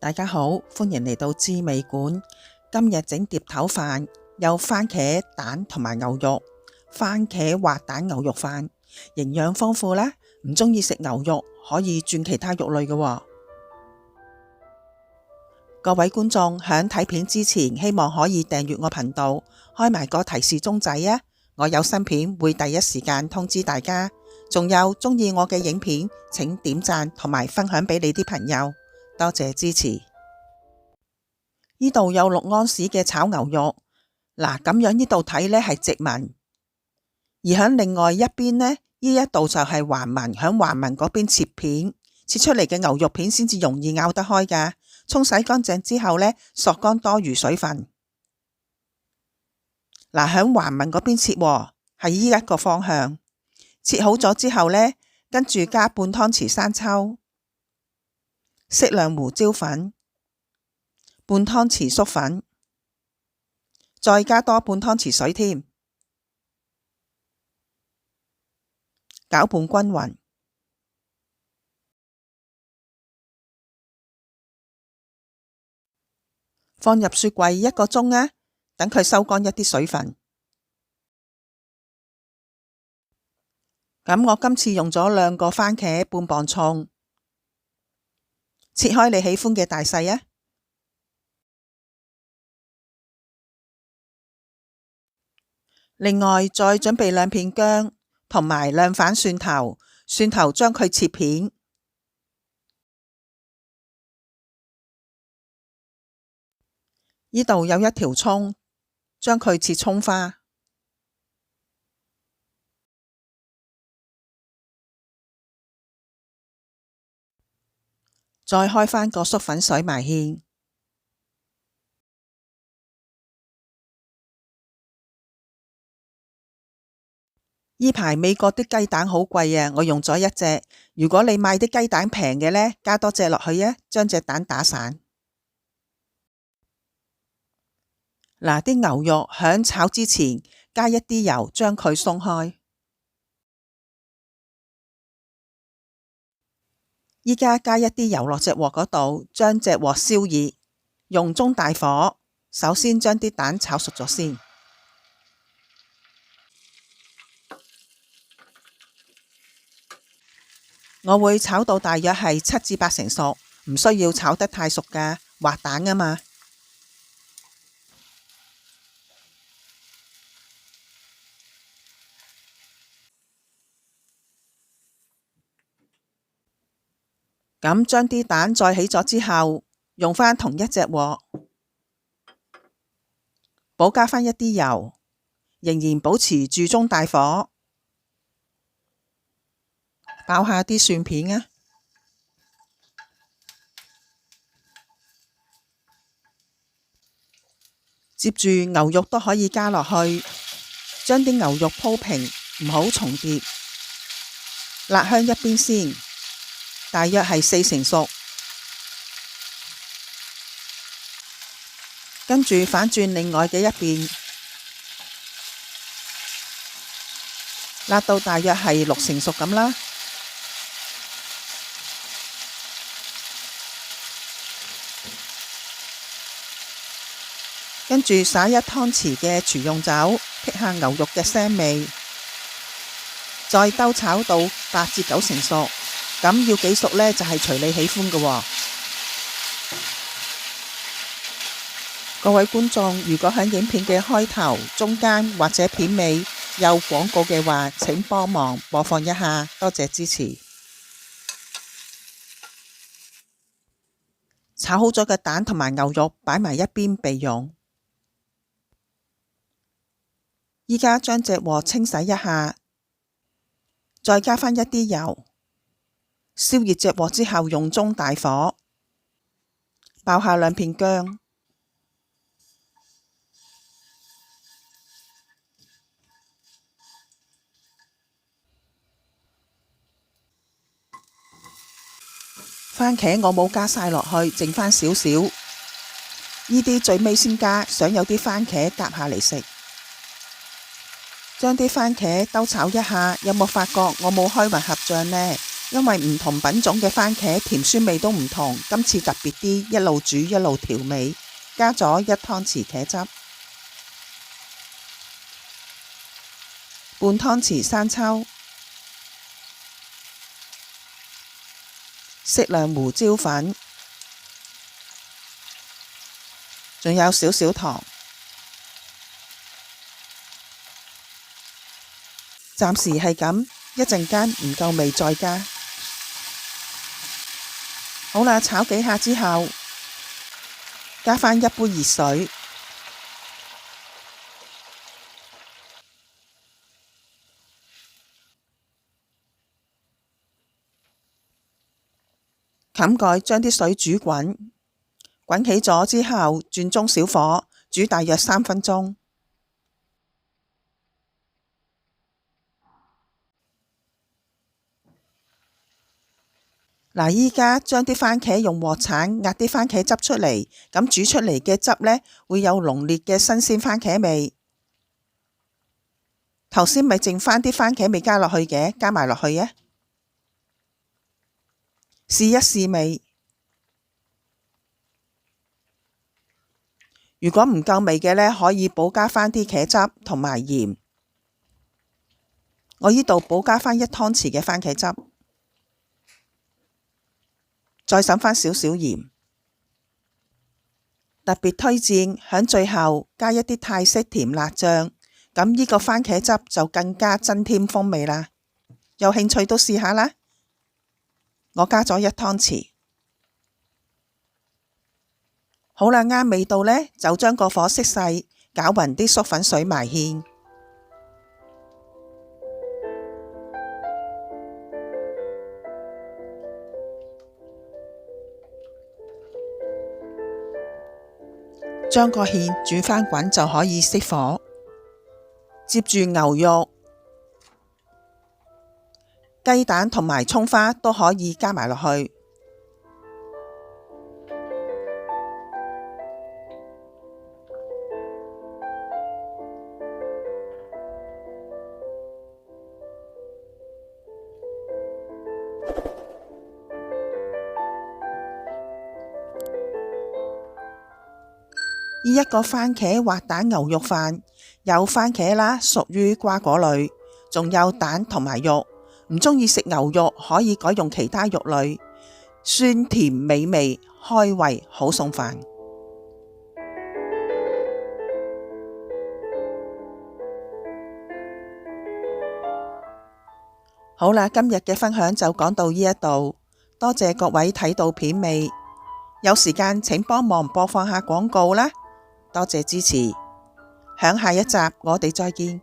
大家好，歡迎嚟到滋味館。今日整碟頭飯，有番茄蛋同埋牛肉，番茄滑蛋牛肉飯，營養豐富啦。唔中意食牛肉可以轉其他肉類嘅喎。各位觀眾響睇片之前，希望可以訂閱我頻道，開埋個提示鐘仔啊！我有新片會第一時間通知大家。仲有中意我嘅影片，請點讚同埋分享俾你啲朋友。多謝支持。呢度有6安士嘅炒牛肉，嗱，咁樣呢度睇呢係直紋，而響另外一邊呢，呢一度就係橫紋，響橫紋嗰邊切片，切出嚟嘅牛肉片先至容易咬得開噶。沖洗乾淨之後呢，索乾多餘水分。嗱，響橫紋嗰邊切喎，係呢一個方向。切好咗之後呢，跟住加半湯匙生抽，適量胡椒粉，半湯匙粟粉，再加多半湯匙水添，攪拌均勻，放入雪櫃1個鐘啊，等佢收乾一啲水分。咁我今次用咗2個番茄，半磅葱，切開你喜歡嘅大細啊。另外再準備2片薑同埋2瓣蒜頭，蒜頭將佢切片。呢度有1條葱，將佢切葱花。再開返個粟粉水埋芡。呢排美國啲雞蛋好貴啊，我用咗1隻。如果你買啲雞蛋平嘅呢，加多隻落去啊，將隻蛋打散。嗱，啲牛肉響炒之前加一啲油，將佢鬆開。依家加一啲油落隻鑊嗰度，將隻鑊燒熱，用中大火。首先將啲蛋炒熟咗先。我會炒到大約係7至8成熟，唔需要炒得太熟㗎，滑蛋啊嘛。咁將啲蛋再起咗之後，用返同一隻鑊，補加返一啲油，仍然保持住中大火，爆下啲蒜片啊。接住牛肉都可以加落去，將啲牛肉鋪平，唔好重疊，辣香一邊先。大約係4成熟，跟住反轉另外嘅一邊，辣到大約係6成熟咁啦。跟住灑1湯匙嘅廚用酒，剔下牛肉嘅腥味，再兜炒到8至9成熟。咁要幾熟呢？就係隨你喜歡嘅喎。各位觀眾，如果喺影片嘅開頭、中間或者片尾有廣告嘅話，請幫忙播放一下，多謝支持。炒好咗嘅蛋同埋牛肉擺埋一邊備用。依家將隻鑊清洗一下，再加返一啲油。燒熱隻鑊之後，用中大火爆下2片薑，番茄我冇加晒落去，剩返少少，呢啲最尾先加，想有啲番茄夾下嚟食。將啲番茄兜炒一下，有冇發覺我冇開混合醬呢？因為唔同品種嘅番茄甜酸味都唔同，今次特別啲，一路煮一路調味，加咗1湯匙茄汁，半湯匙生抽，適量胡椒粉，仲有少少糖。暫時係咁，一陣間唔夠味再加。好啦，炒幾下之後，加返1杯熱水，冚蓋將啲水煮滾，滾起咗之後轉中小火煮大約3分鐘。嗱，依家將啲番茄用鑊鏟壓啲番茄汁出嚟，咁煮出嚟嘅汁呢，會有濃烈嘅新鮮番茄味。頭先咪剩返啲番茄未加落去嘅，加埋落去啊！試一試味，如果唔夠味嘅呢，可以補加返啲茄汁同埋鹽。我呢度補加返1湯匙嘅番茄汁。再灑返少少鹽，特別推薦響最後加一啲泰式甜辣醬，咁呢個番茄汁就更加增添風味啦。有興趣都試下啦。我加咗1湯匙。好啦，啱味道呢，就將個火熄細，攪勻啲粟粉水埋芡。將個芡煮返滾就可以熄火。接住牛肉、雞蛋同埋蔥花都可以加埋落去。呢一個番茄滑蛋牛肉飯，有番茄啦，屬於瓜果類，仲有蛋同埋肉。唔鍾意食牛肉可以改用其他肉類，酸甜美味，開胃好餸飯。好啦，今日嘅分享就講到呢一度，多謝各位睇到片尾，有時間請幫忙播放下廣告啦。多謝支持，響下一集我哋再見。